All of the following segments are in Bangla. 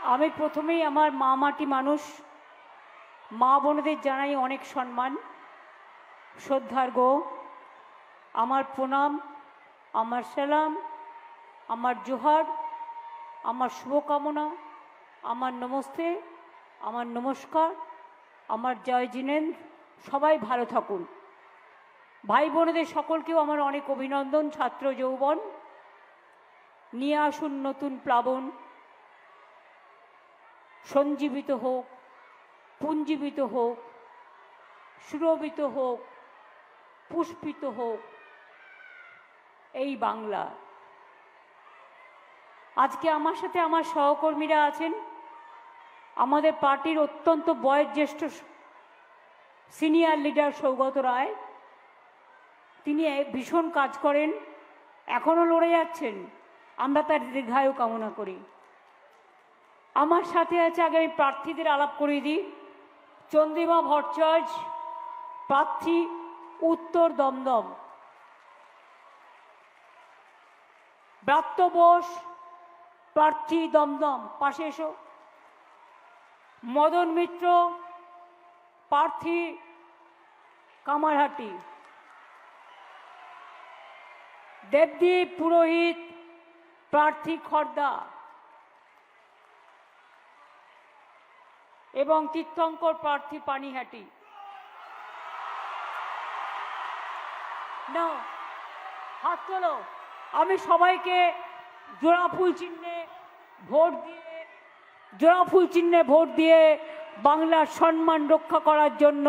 আমি প্রথমেই আমার মা মাটি মানুষ মা বোনদের জানাই অনেক সম্মান শ্রদ্ধার গো আমার প্রণাম আমার সালাম আমার জোহার আমার শুভকামনা আমার নমস্তে আমার নমস্কার আমার জয় জিনেন্দ্র সবাই ভালো থাকুন। ভাই বোনেদের সকলকেও আমার অনেক অভিনন্দন। ছাত্র যৌবন নিয়ে আসুন নতুন প্লাবন, সঞ্জীবিত হোক, পুঞ্জীবিত হোক, সুরভিত হোক, পুষ্পিত হোক এই বাংলা। আজকে আমার সাথে আমার সহকর্মীরা আছেন। আমাদের পার্টির অত্যন্ত বয়োজ্যেষ্ঠ সিনিয়র লিডার সৌগত রায়, তিনি ভীষণ কাজ করেন, এখনও লড়ে যাচ্ছেন, আমরা তার দীর্ঘায়ু কামনা করি। আমার সাথে আছে, আগে আমি প্রার্থীদের আলাপ করিয়ে দিই। চন্দ্রিমা ভট্টাচার্য প্রার্থী উত্তর দমদম, ব্রাত্য বোস প্রার্থী দমদম, পাশে এসো। মদন মিত্র প্রার্থী কামারহাটি, দেবদীপ পুরোহিত প্রার্থী খড়দা এবং তীর্থঙ্কর প্রার্থী পানিহাটি। না, হাত তোলো। আমি সবাইকে জোড়াফুল চিহ্নে ভোট দিয়ে বাংলার সম্মান রক্ষা করার জন্য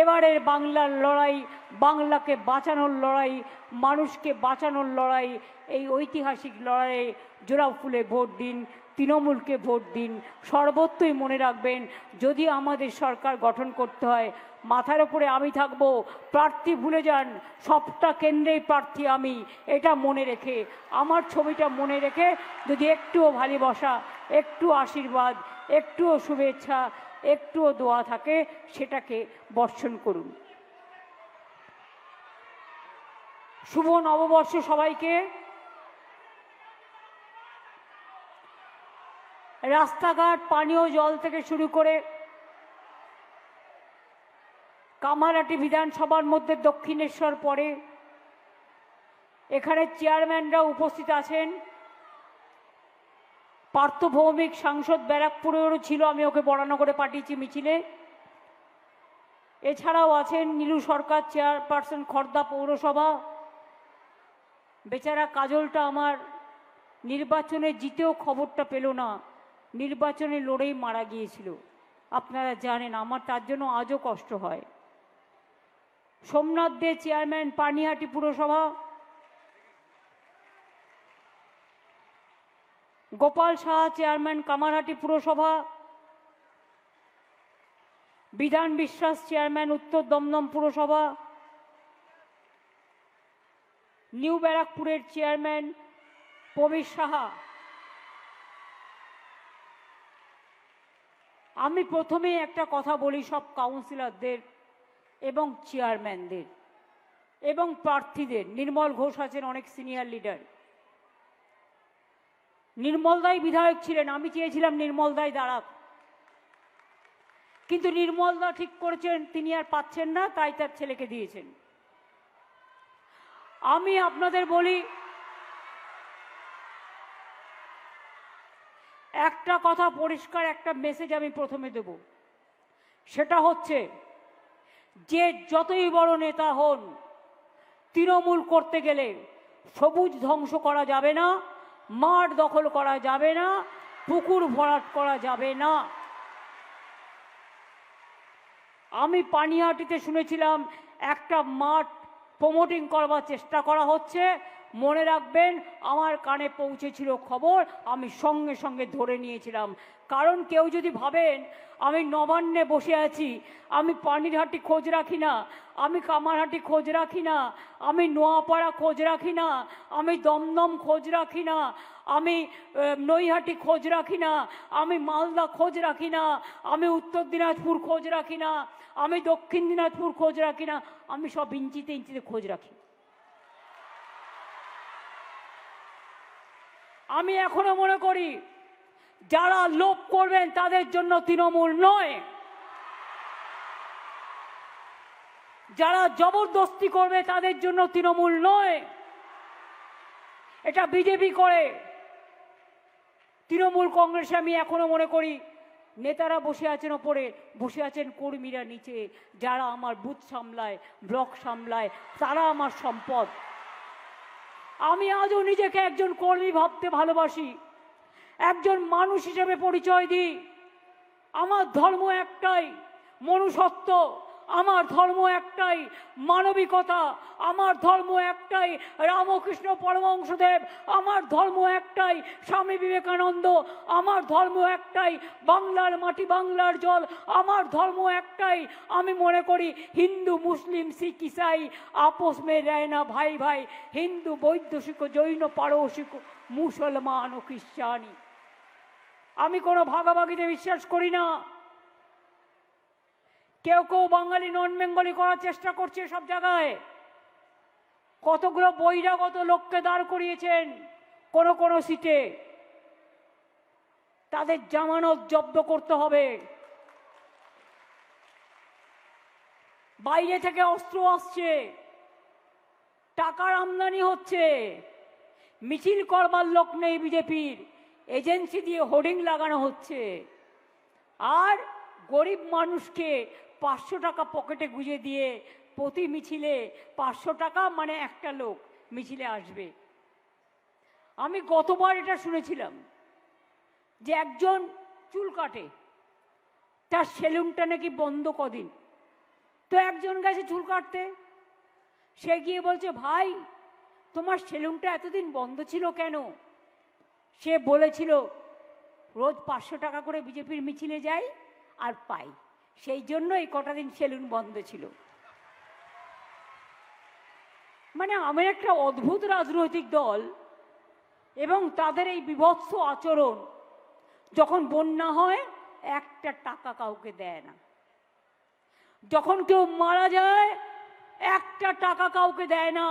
এবারের বাংলার লড়াই, বাংলাকে বাঁচানোর লড়াই, মানুষকে বাঁচানোর লড়াই, এই ঐতিহাসিক লড়াইয়ে জোড়াফুলে ভোট দিন, তৃণমূলকে ভোট দিন। সর্বত্রই মনে রাখবেন, যদি আমাদের সরকার গঠন করতে হয় মাথার উপরে আমি থাকবো, প্রার্থী ভুলে যান, সবটা কেন্দ্রেই প্রার্থী আমি, এটা মনে রেখে, আমার ছবিটা মনে রেখে যদি একটুও ভালোবাসা, একটু আশীর্বাদ, একটুও শুভেচ্ছা, একটুও দোয়া থাকে, সেটাকে বর্ষণ করুন। শুভ নববর্ষ সবাইকে। রাস্তাঘাট, পানীয় জল থেকে শুরু করে কামারহাটি বিধানসভার মধ্যে দক্ষিণেশ্বর পড়ে, এখানে চেয়ারম্যানরা উপস্থিত আছেন। পার্থ ভৌমিক সাংসদ ব্যারাকপুরেরও ছিল, আমি ওকে বরানগরে পাঠিয়েছি মিছিলে। এছাড়াও আছেন নীলু সরকার চেয়ারপারসন খড়দা পৌরসভা। বেচারা কাজলটা আমার নির্বাচনে জিতেও খবরটা পেল না, নির্বাচনে লড়েই মারা গিয়েছিল, আপনারা জানেন, আমার তার জন্য আজও কষ্ট হয়। সোমনাথ দে চেয়ারম্যান পানিহাটি পুরসভা, গোপাল সাহা চেয়ারম্যান কামারহাটি পুরসভা, বিধান বিশ্বাস চেয়ারম্যান উত্তর দমদম পুরসভা, নিউ ব্যারাকপুরের চেয়ারম্যান প্রবীর সাহা। আমি প্রথমেই একটা কথা বলি সব কাউন্সিলরদের এবং চেয়ারম্যানদের এবং প্রার্থীদের। নির্মল ঘোষ আছেন, অনেক সিনিয়র লিডার। নির্মলদাই বিধায়ক ছিলেন, আমি চেয়েছিলাম নির্মলদাই দাঁড়াক, কিন্তু নির্মলদা ঠিক করেছেন তিনি আর পাচ্ছেন না, তাই তার ছেলেকে দিয়েছেন। আমি আপনাদের বলি, একটা কথা পরিষ্কার, একটা মেসেজ আমি প্রথমে দেব, সেটা হচ্ছে যে যতই বড় নেতা হন, তৃণমূল করতে গেলে সবুজ ধ্বংস করা যাবে না, মাঠ দখল করা যাবে না, পুকুর ভরাট করা যাবে না। আমি পানিহাটিতে শুনেছিলাম একটা মাঠ প্রমোটিং করবার চেষ্টা করা হচ্ছে, মনে রাখবেন আমার কানে পৌঁছেছিল খবর, আমি সঙ্গে সঙ্গে ধরে নিয়েছিলাম। কারণ কেউ যদি ভাবেন আমি নবান্নে বসে আছি, আমি পানিরহাটি খোঁজ রাখি না, আমি কামারহাটি খোঁজ রাখি না, আমি নোয়াপাড়া খোঁজ রাখি না, আমি দমদম খোঁজ রাখি না, আমি নৈহাটি খোঁজ রাখি না, আমি মালদা খোঁজ রাখি না, আমি উত্তর দিনাজপুর খোঁজ রাখি না, আমি দক্ষিণ দিনাজপুর খোঁজ রাখি না, আমি সব ইঞ্চিতে ইঞ্চিতে খোঁজ রাখি। আমি এখনো মনে করি যারা লোভ করবেন তাদের জন্য তৃণমূল নয়, যারা জবরদস্তি করবে তাদের জন্য তৃণমূল নয়। এটা বিজেপি করে। তৃণমূল কংগ্রেসে আমি এখনো মনে করি নেতারা বসে আছেন ওপরে, বসে আছেন কর্মীরা নিচে। যারা আমার বুথ সামলায়, ব্লক সামলায়, তারা আমার সম্পদ। আমি আজও নিজেকে একজন কর্মী ভাবতে ভালোবাসি, একজন মানুষ হিসেবে পরিচয় দিই। আমার ধর্ম একটাই, মনুষ্যত্ব। আমার ধর্ম একটাই, মানবিকতা। আমার ধর্ম একটাই, রামকৃষ্ণ পরমহংসদেব। আমার ধর্ম একটাই, স্বামী বিবেকানন্দ। আমার ধর্ম একটাই, বাংলার মাটি বাংলার জল। আমার ধর্ম একটাই, আমি মনে করি হিন্দু মুসলিম শিখ ইসাই আপোষ মে রয় না ভাই ভাই। হিন্দু বৌদ্ধ শিখ জৈন পারসিক মুসলমান ও খ্রিস্টানি। আমি কোনো ভাগাভাগিতে বিশ্বাস করি না। কেউ কেউ বাঙালি নন বেঙ্গলি করার চেষ্টা করছে সব জায়গায়। কতগুলো বহিরাগত লোককে দাঁড় করিয়েছেন কোন কোন সিটে। তাদের জামানত জব্দ করতে হবে। বাইরে থেকে অস্ত্র আসছে, টাকার আমদানি হচ্ছে, মিছিল করবার লোক নেই বিজেপির, এজেন্সি দিয়ে হোর্ডিং লাগানো হচ্ছে। আর গরিব মানুষকে 500 টাকা পকেটে গুঁজে দিয়ে প্রতি মিছিলে 500 টাকা মানে একটা লোক মিছিলে আসবে। আমি গতবার এটা শুনেছিলাম যে একজন চুল কাটে, তার সেলুনটা নাকি বন্ধ কদিন। তো একজন গেছে চুল কাটতে, সে গিয়ে বলছে, ভাই তোমার সেলুনটা এতদিন বন্ধ ছিল কেন? সে বলেছিল, রোজ 500 টাকা করে বিজেপির মিছিলে যাই আর পাই, সেই জন্য এই কটা দিন সেলুন বন্ধ ছিল। মানে আমার একটা অদ্ভুত রাজনৈতিক দল এবং তাদের এই বিভৎস আচরণ। যখন বন্যা হয় একটা টাকা কাউকে দেয় না, যখন কেউ মারা যায় একটা টাকা কাউকে দেয় না।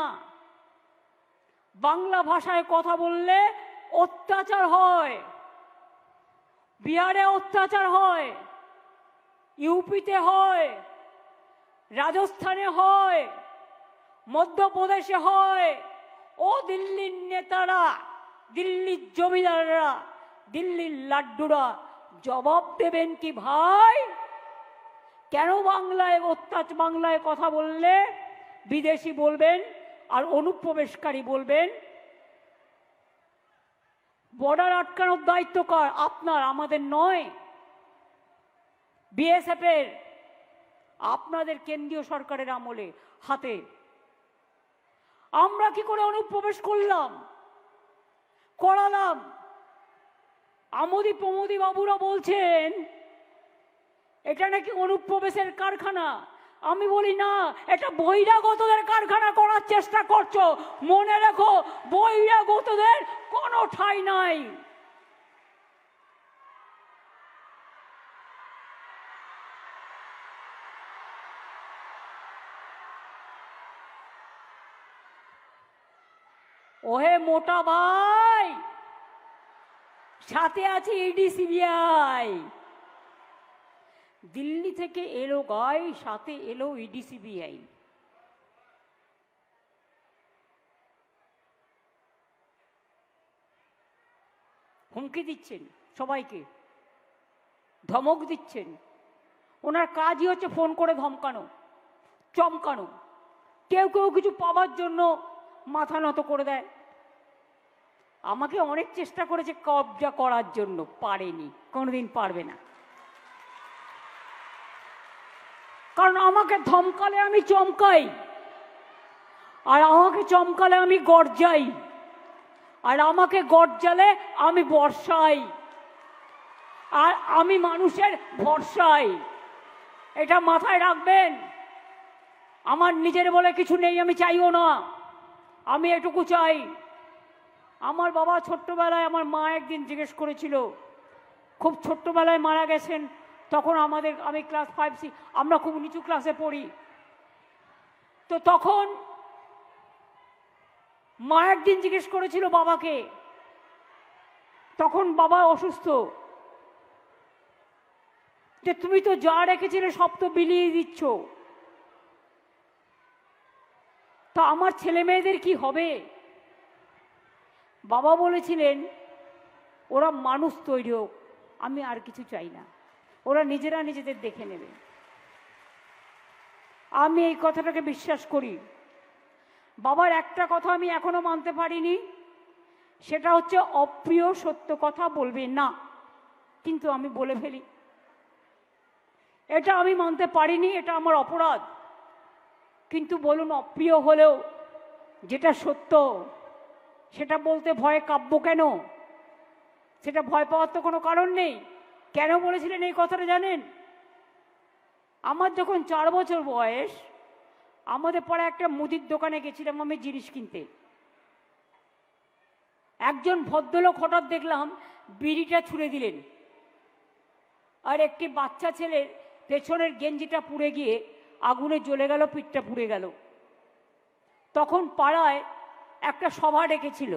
বাংলা ভাষায় কথা বললে অত্যাচার হয়, বিহারে অত্যাচার হয়, ইউপিতে হয়, রাজস্থানে হয়, মধ্যপ্রদেশে হয়। ও দিল্লির নেতারা, দিল্লির জমিদাররা, দিল্লির লাড্ডুরা জবাব দেবেন কি ভাই? কেন বাংলায় অত্যাচার, বাংলায় কথা বললে বিদেশি বলবেন আর অনুপ্রবেশকারী বলবেন? বর্ডার আটকানোর দায়িত্ব কার? আপনার, আমাদের নয়। বিএসএফ এর, আপনাদের কেন্দ্রীয় সরকারের আমলে হাতে। আমরা কি করে অনুপ্রবেশ করালাম? আমোদি প্রমোদি বাবুরা বলছেন এটা নাকি অনুপ্রবেশের কারখানা। আমি বলি না, এটা বহিরাগতদের কারখানা করার চেষ্টা করছো। মনে রেখো, বহিরাগতদের কোনো ঠাঁই নাই। ওহে মোটা ভাই, সাথে আছে ইডি সিবিআই। দিল্লি থেকে এলো গাই, সাথে এলো ইডি সিবিআই। হুমকি দিচ্ছেন সবাইকে, ধমক দিচ্ছেন। ওনার কাজই হচ্ছে ফোন করে ধমকানো, চমকানো। কেউ কেউ কিছু পাবার জন্য মাথা নত করে দেয়। আমাকে অনেক চেষ্টা করেছে কবজা করার জন্য, পারেনি, কোনোদিন পারবে না। কারণ আমাকে ধমকালে আমি চমকাই, আর আমাকে চমকালে আমি গর্জাই, আর আমাকে গর্জালে আমি বর্ষাই, আর আমি মানুষের ভরসাই। এটা মাথায় রাখবেন। আমার নিজের বলে কিছু নেই, আমি চাইও না। আমি এটুকু চাই, আমার বাবা ছোট্টবেলায়, আমার মা একদিন জিজ্ঞেস করেছিল, খুব ছোট্টবেলায় মারা গেছেন, তখন আমি ক্লাস 5, আমরা খুব নিচু ক্লাসে পড়ি। তো তখন মা একদিন জিজ্ঞেস করেছিল বাবাকে, তখন বাবা অসুস্থ, যে তুমি তো যা রেখেছিলে সব তো বিলিয়ে দিচ্ছ, তো আমার ছেলে মেয়েদের কি হবে? বাবা বলেছিলেন ওরা মানুষ তৈরি হোক, আমি আর কিছু চাই না, ওরা নিজেরা নিজেদের দেখে নেবে। আমি এই কথাটাকে বিশ্বাস করি। বাবার একটা কথা আমি এখনো মানতে পারিনি, সেটা হচ্ছে অপ্রিয় সত্য কথা বলবে না, কিন্তু আমি বলে ফেলি। এটা আমি মানতে পারিনি, এটা আমার অপরাধ। কিন্তু বলুন, অপ্রিয় হলেও যেটা সত্য সেটা বলতে ভয়ে কাব্য কেন? সেটা ভয় পাওয়ার তো কোনো কারণ নেই। কেন বলেছিলেন এই কথাটা জানেন? আমার যখন 4 বছর বয়স, আমাদের পরে একটা মুদির দোকানে গেছিলাম আমি জিনিস কিনতে। একজন ভদ্রলোক হঠাৎ দেখলাম বিড়িটা ছুঁড়ে দিলেন, আর একটি বাচ্চা ছেলের পেছনের গেঞ্জিটা পুড়ে গিয়ে আগুনে জ্বলে গেল, পিঠটা পুড়ে গেল। তখন পাড়ায় একটা সভা ডেকেছিল,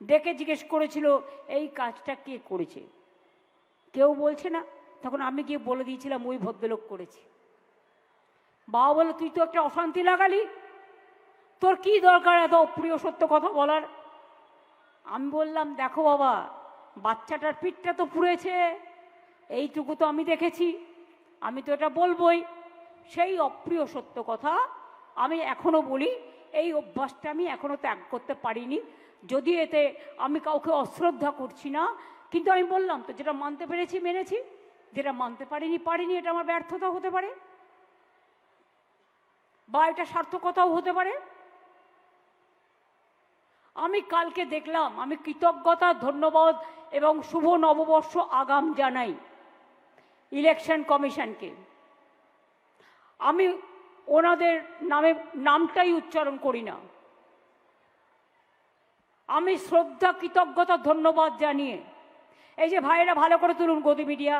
ডেকে জিজ্ঞেস করেছিল এই কাজটা কে করেছে। কেউ বলছে না। তখন আমি গিয়ে বলে দিয়েছিলাম ওই ভদ্রলোক করেছে। বাবা বলে, তুই তো একটা অশান্তি লাগালি, তোর কি দরকার এত অপ্রিয় সত্য কথা বলার? আমি বললাম, দেখো বাবা, বাচ্চাটার পিঠটা তো পুড়েছে, এইটুকু তো আমি দেখেছি, আমি তো এটা বলবই। সেই অপ্রিয় সত্য কথা আমি এখনো বলি, এই অভ্যাসটা আমি এখনো ত্যাগ করতে পারিনি। যদি এতে আমি কাউকে অশ্রদ্ধা করছি না, কিন্তু আমি বললাম তো, যেটা মানতে পেরেছি মেনেছি, যেটা মানতে পারিনি, এটা আমার ব্যর্থতা হতে পারে, বা এটা সার্থকতাও হতে পারে। আমি কালকে দেখলাম, আমি কৃতজ্ঞতা, ধন্যবাদ এবং শুভ নববর্ষ আগাম জানাই ইলেকশন কমিশনকে। আমি ওনাদের নামটাই উচ্চারণ করি না। আমি শ্রদ্ধা, কৃতজ্ঞতা, ধন্যবাদ জানিয়ে, এই যে ভাইয়েরা ভালো করে তুলুন, গদি মিডিয়া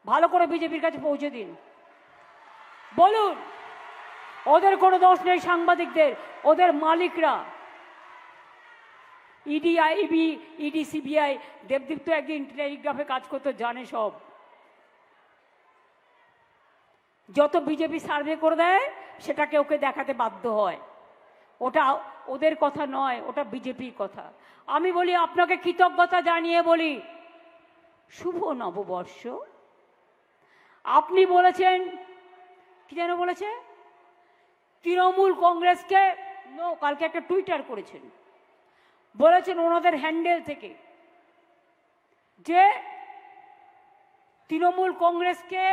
ভালো করে বিজেপির কাছে পৌঁছে দিন, বলুন ওদের কোনো দোষ নেই, সাংবাদিকদের, ওদের মালিকরা, ED, IB, ED, CBI. Debdeep তো একদিন টেলিগ্রাফে কাজ করতে জানে সব। যত বিজেপি সার্ভে করে দেয় সেটাকে ওকে দেখাতে বাধ্য হয়। ওটা ওদের কথা নয়, ওটা বিজেপির কথা। আমি বলি, আপনাকে কৃতজ্ঞতা জানিয়ে বলি, শুভ নববর্ষ। আপনি বলেছেন, কি যেন বলেছে, তৃণমূল কংগ্রেসকে কালকে একটা টুইটার করেছেন, বলেছেন ওনাদের হ্যান্ডেল থেকে যে তৃণমূল কংগ্রেসকে,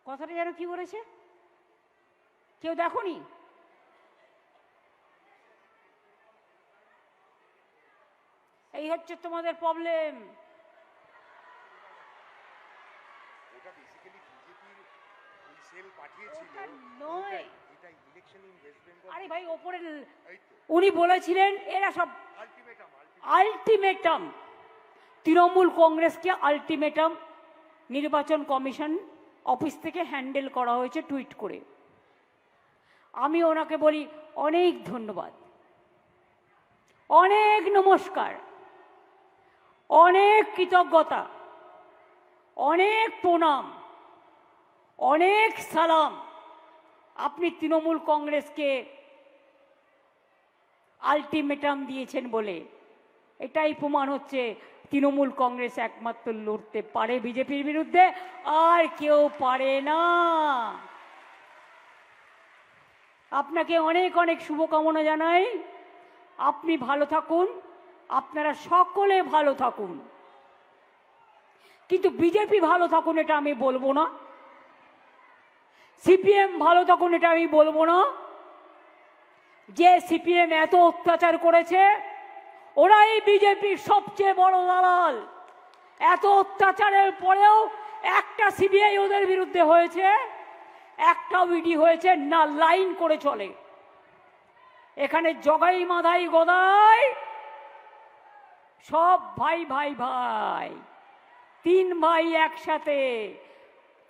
কথাটা যেন কি বলেছে, কেউ দেখোনি? এই হচ্ছে তোমাদের প্রবলেম। আরে ভাই, ওপরে উনি বলেছিলেন এরা সব আলটিমেটাম, তৃণমূল কংগ্রেসকে আলটিমেটাম নির্বাচন কমিশন অফিস থেকে হ্যান্ডেল করা হয়েছে টুইট করে। আমি ওনাকে বলি অনেক ধন্যবাদ, অনেক নমস্কার, অনেক কৃতজ্ঞতা, অনেক প্রণাম, অনেক সালাম। আপনি তৃণমূল কংগ্রেসকে আলটিমেটাম দিয়েছেন বলে এটাই প্রমাণ হচ্ছে তৃণমূল কংগ্রেস একমাত্র লড়তে পারে বিজেপির বিরুদ্ধে, আর কেউ পারে না। আপনাকে অনেক অনেক শুভকামনা জানাই। আপনি ভালো থাকুন, আপনারা সকলে ভালো থাকুন, কিন্তু বিজেপি ভালো থাকুন এটা আমি বলবো না, সিপিএম ভালো থাকুন এটা আমি বলবো না। যে সিপিএম এত অত্যাচার করেছে, ওরাই বিজেপির সবচেয়ে বড় দালাল। এত অত্যাচারের পরেও একটা সিবিআই ওদের বিরুদ্ধে হয়েছে, একটা ইডি হয়েছে না, লাইন করে চলে। এখানে জগাই মাধাই গদাই সব ভাই ভাই ভাই, 3 ভাই একসাথে।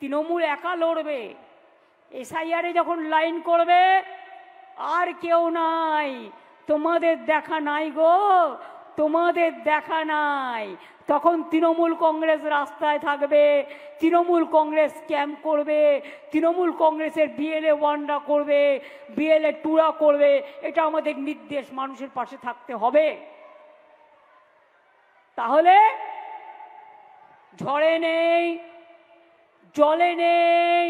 তৃণমূল একা লড়বে, এসআইআরে যখন লাইন করবে আর কেউ নাই, তোমাদের দেখা নাই গো, তোমাদের দেখা নাই। তখন তৃণমূল কংগ্রেস রাস্তায় থাকবে, তৃণমূল কংগ্রেস ক্যাম্প করবে, তৃণমূল কংগ্রেসের বিএলএ ওয়ানরা করবে, বিএলএ টুরা করবে। এটা আমাদের নির্দেশ, মানুষের পাশে থাকতে হবে। তাহলে ঝড়ে নেই, জলে নেই,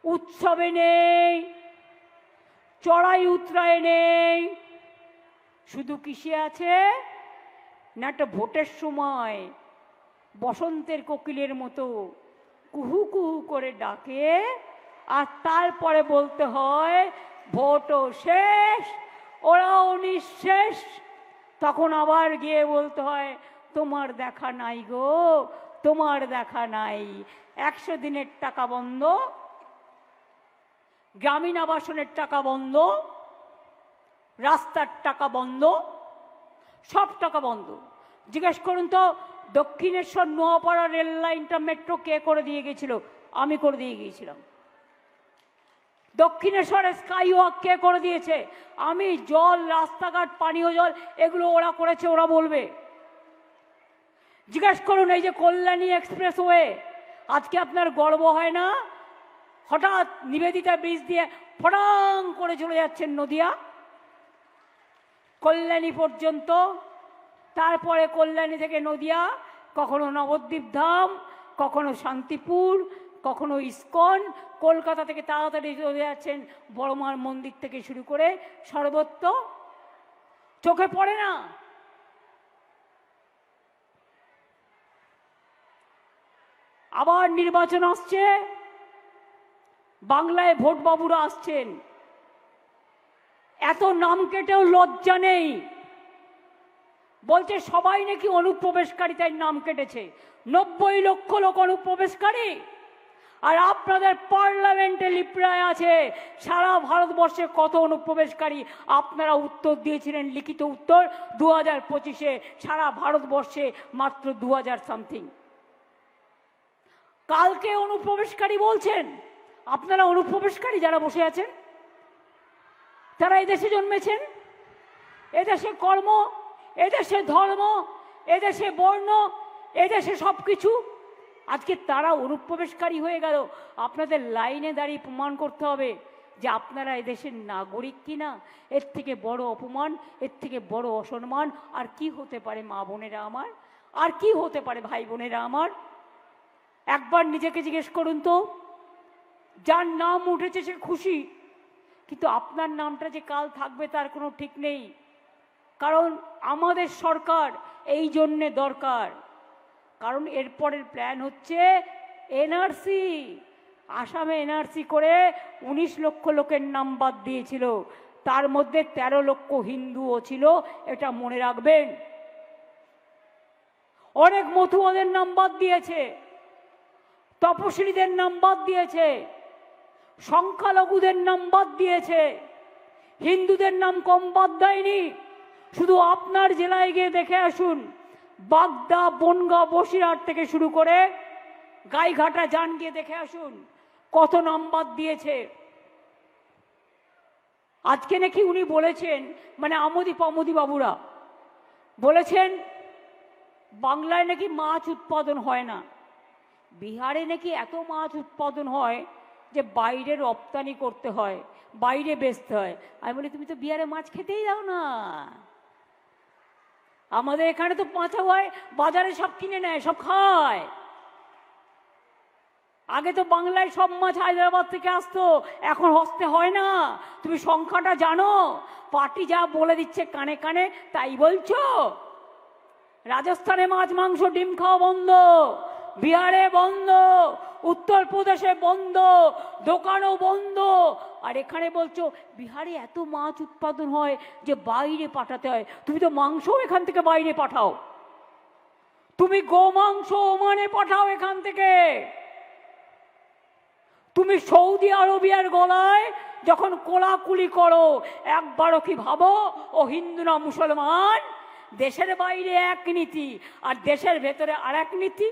উৎসবে নেই, চড়াই উতরায় নেই, শুধু কিসে আছে না একটা ভোটের সময় বসন্তের কোকিলের মতো কুহু কুহু করে ডাকে, আর তারপরে বলতে হয় ভোটও শেষ, ওরাও নিঃশেষ। তখন আবার গিয়ে বলতে হয় তোমার দেখা নাই গো, তোমার দেখা নাই। 100 দিনের টাকা বন্ধ, গ্রামীণ আবাসনের টাকা বন্ধ, রাস্তার টাকা বন্ধ, সব টাকা বন্ধ। জিজ্ঞেস করুন তো দক্ষিণেশ্বর নোয়াপাড়া রেল লাইনটা মেট্রো কে করে দিয়ে গেছিল? আমি করে দিয়ে গিয়েছিলাম। দক্ষিণেশ্বরের স্কাই ওয়াক কে করে দিয়েছে? আমি। জল, রাস্তাঘাট, পানীয় জল এগুলো ওরা করেছে, ওরা বলবে। জিজ্ঞেস করুন এই যে কল্যাণী এক্সপ্রেসওয়ে, আজকে আপনার গর্ব হয় না? হঠাৎ নিবেদিতা ব্রিজ দিয়ে ফটাং করে চলে যাচ্ছেন নদিয়া কল্যাণী পর্যন্ত, তারপরে কল্যাণী থেকে নদিয়া, কখনো নবদ্বীপ ধাম, কখনো শান্তিপুর, কখনো ইস্কন, কলকাতা থেকে তাড়াতাড়ি চলে যাচ্ছেন বড়মার মন্দির থেকে শুরু করে সর্বত্র। চোখে পড়ে না? আবার নির্বাচন আসছে, বাংলায় ভোট বাবুরা আসছেন, এত নাম কেটেও লজ্জা নেই। বলছে সবাই নাকি অনুপ্রবেশকারী, তাই নাম কেটেছে। 90 লক্ষ লোক অনুপ্রবেশকারী, আর আপনাদের পার্লামেন্টে লিপ্রায় আছে সারা ভারতবর্ষে কত অনুপ্রবেশকারী। আপনারা উত্তর দিয়েছিলেন, লিখিত উত্তর 2025-এ সারা ভারতবর্ষে মাত্র 2000 সামথিং। কালকে অনুপ্রবেশকারী বলছেন। আপনারা অনুপ্রবেশকারী যারা বসে আছেন, তারা এদেশে জন্মেছেন, এদেশে কর্ম, এদেশে ধর্ম, এদেশে বর্ণ, এদেশে সব কিছু। আজকে তারা অনুপ্রবেশকারী হয়ে গেল। আপনাদের লাইনে দাঁড়িয়ে প্রমাণ করতে হবে যে আপনারা এদেশের নাগরিক কিনা। এর থেকে বড় অপমান, এর থেকে বড় অসম্মান আর কি হতে পারে মা বোনেরা আমার? আর কি হতে পারে ভাই বোনেরা আমার? একবার নিজেকে জিজ্ঞেস করুন তো, যার নাম উঠেছে সে খুশি, কিন্তু আপনার নামটা যে কাল থাকবে তার কোনো ঠিক নেই। কারণ আমাদের সরকার এই জন্যে দরকার, কারণ এরপরের প্ল্যান হচ্ছে এনআরসি। আসামে এনআরসি করে 19 লক্ষ লোকের নাম বাদ দিয়েছিল, তার মধ্যে 13 লক্ষ হিন্দুও ছিল, এটা মনে রাখবেন। অনেক মতুয়াদের নাম বাদ দিয়েছে, তপশিলীদের নাম বাদ দিয়েছে, সংখ্যালঘুদের নাম বাদ দিয়েছে, হিন্দুদের নাম কম বাদ দেয়নি। শুধু আপনার জেলায় গিয়ে দেখে আসুন, বাগদা, বনগাঁ, বসিরহাট থেকে শুরু করে গাইঘাটা যান, গিয়ে দেখে আসুন কত নাম বাদ দিয়েছে। আজকে নাকি উনি বলেছেন, মানে আমোদি বাবুরা বলেছেন বাংলায় নাকি মাছ উৎপাদন হয় না, বিহারে নাকি এত মাছ উৎপাদন হয় যে বাইরে রপ্তানি করতে হয়, বাইরে বেচতে হয়। আমি বলি তুমি তো বিহারে মাছ খেতেই দাও না, আমাদের এখানে তো পাঁচা হয়, বাজারে সব কিনে নেয়, সব খায়। আগে তো বাংলায় সব মাছ হায়দ্রাবাদ থেকে আসতো, এখন হস্তে হয় না। তুমি সংখ্যাটা জানো? পার্টি যা বলে দিচ্ছে কানে কানে তাই বলছো। রাজস্থানে মাছ মাংস ডিম খাওয়া বন্ধ, বিহারে বন্ধ, উত্তরপ্রদেশে বন্ধ, দোকানও বন্ধ। আর এখানে বলছো বিহারে এত মাছ উৎপাদন হয় যে বাইরে পাঠাতে হয়। তুমি তো মাংস এখান থেকে বাইরে পাঠাও, তুমি গোমাংস ওমানে পাঠাও এখান থেকে। তুমি সৌদি আরবিয়ার গলায় যখন কোলাকুলি করো, একবারও কি ভাবো ও হিন্দু না মুসলমান? দেশের বাইরে এক নীতি আর দেশের ভেতরে আর এক নীতি।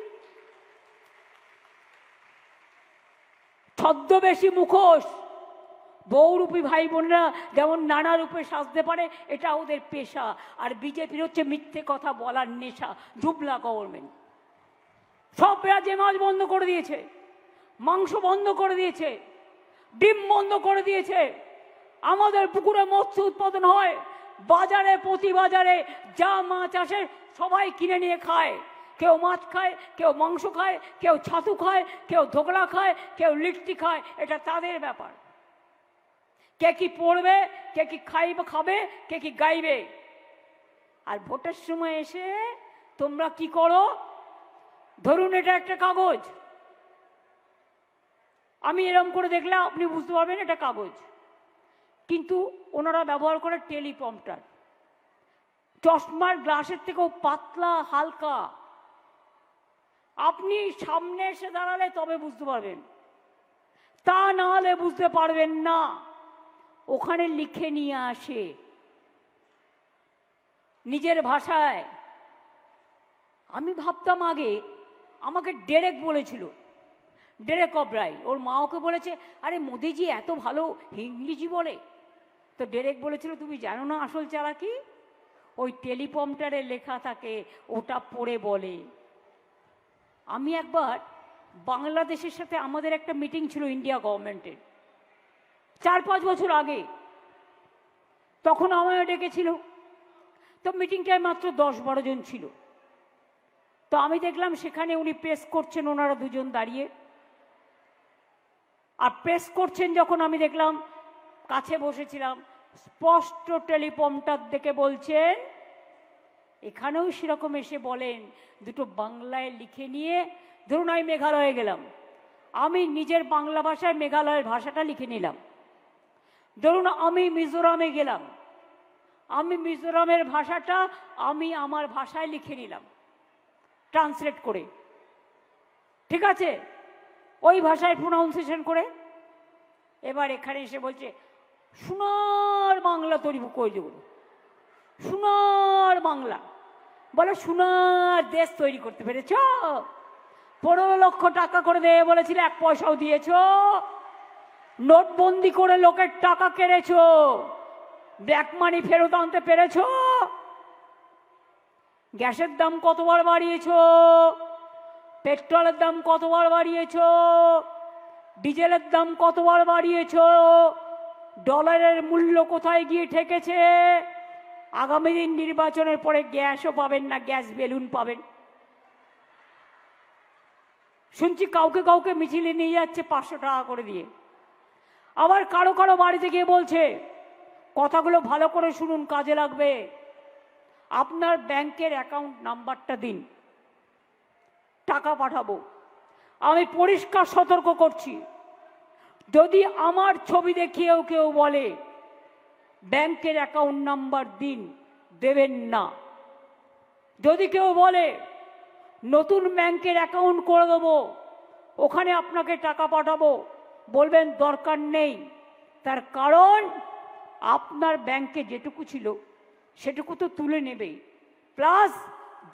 ছদ্মবেশী মুখোশ বহুরূপী ভাই বোনরা যেমন নানা রূপে সাজতে পারে, এটা ওদের পেশা। আর বিজেপির হচ্ছে মিথ্যে কথা বলার নেশা, জুবলা গভর্নমেন্ট। সব রাজ্যে মাছ বন্ধ করে দিয়েছে, মাংস বন্ধ করে দিয়েছে, ডিম বন্ধ করে দিয়েছে। আমাদের পুকুরে মৎস্য উৎপাদন হয়, বাজারে প্রতি বাজারে যা মাছ আসে সবাই কিনে নিয়ে খায়। কেউ মাছ খায়, কেউ মাংস খায়, কেউ ছাতু খায়, কেউ ধোকলা খায়, কেউ লিট্টি খায়, এটা তাদের ব্যাপার। কে কি পড়বে, কে কি খাবে, কে কি গাইবে। আর ভোটের সময় এসে তোমরা কি করো? ধরুন এটা একটা কাগজ, আমি এরকম করে দেখলে আপনি বুঝতে পারবেন এটা কাগজ, কিন্তু ওনারা ব্যবহার করে টেলিপ্রম্পটার, চশমার গ্লাসের থেকেও পাতলা হালকা। আপনি সামনে এসে দাঁড়ালে তবে বুঝতে পারবেন, তা না হলে বুঝতে পারবেন না। ওখানে লিখে নিয়ে আসে নিজের ভাষায়। আমি ভাবতাম আগে, আমাকে ডেরেক বলেছিল, ডেরেক অব্রাই, ওর মা ওকে বলেছে আরে মোদিজি এত ভালো ইংরেজি বলে। তো ডেরেক বলেছিল তুমি জানো না আসল চালা কি? ওই টেলিপ্রম্পটারে লেখা থাকে, ওটা পড়ে বলে। আমি একবার বাংলাদেশের সাথে আমাদের একটা মিটিং ছিল ইন্ডিয়া গভর্নমেন্টের 4-5 বছর আগে, তখন আমায় ডেকেছিল। তো মিটিংটায় মাত্র 10-12 জন ছিল। তো আমি দেখলাম সেখানে উনি প্রেস করছেন, ওনারা দুজন দাঁড়িয়ে। আর প্রেস করছেন যখন আমি দেখলাম, কাছে বসেছিলাম, স্পষ্ট টেলিপ্রম্পটার দেখে বলছেন, এখানেও সেরকম এসে বলেন, দুটো বাংলায় লিখে নিয়ে, ধরুন আমি মেঘালয়ে গেলাম, আমি নিজের বাংলা ভাষায় মেঘালয়ের ভাষাটা লিখে নিলাম। ধরুন আমি মিজোরামে গেলাম, আমি মিজোরামের ভাষাটা আমি আমার ভাষায় লিখে নিলাম ট্রান্সলেট করে, ঠিক আছে, ওই ভাষায় প্রোনাউন্সিয়েশন করে। এবার এখানে এসে বলছে সোনার বাংলা তৈরি করে দেব, সোনার বাংলা, বলে সোনার দেশ তৈরি করতে পেরেছ, 15 লক্ষ টাকা করে দেবে বলেছিল, 1 পয়সাও দিয়েছ, নোটবন্দি করে লোকের টাকা কেড়েছ, ব্ল্যাক মানি ফেরত আনতে পেরেছ, গ্যাসের দাম কতবার বাড়িয়েছ, পেট্রোলের দাম কতবার বাড়িয়েছ, ডিজেলের দাম কতবার বাড়িয়েছ, ডলারের মূল্য কোথায় গিয়ে ঠেকেছে। আগামী দিন নির্বাচনের পরে গ্যাসও পাবেন না, গ্যাস বেলুন পাবেন। শুনছি কাউকে কাউকে মিছিলে নিয়ে যাচ্ছে 500 টাকা করে দিয়ে। আবার কারো কারো বাড়িতে গিয়ে বলছে, কথাগুলো ভালো করে শুনুন, কাজে লাগবে, আপনার ব্যাংকের অ্যাকাউন্ট নাম্বারটা দিন, টাকা পাঠাবো। আমি পরিষ্কার সতর্ক করছি, যদি আমার ছবি দেখিয়েও কেউ বলে ব্যাংকের অ্যাকাউন্ট নাম্বার দিন, দেবেন না। যদি কেউ বলে নতুন ব্যাংকের অ্যাকাউন্ট করে দেবো, ওখানে আপনাকে টাকা পাঠাবো, বলবেন দরকার নেই। তার কারণ আপনার ব্যাংকে যেটুকু ছিল সেটুকু তো তুলে নেবেই, প্লাস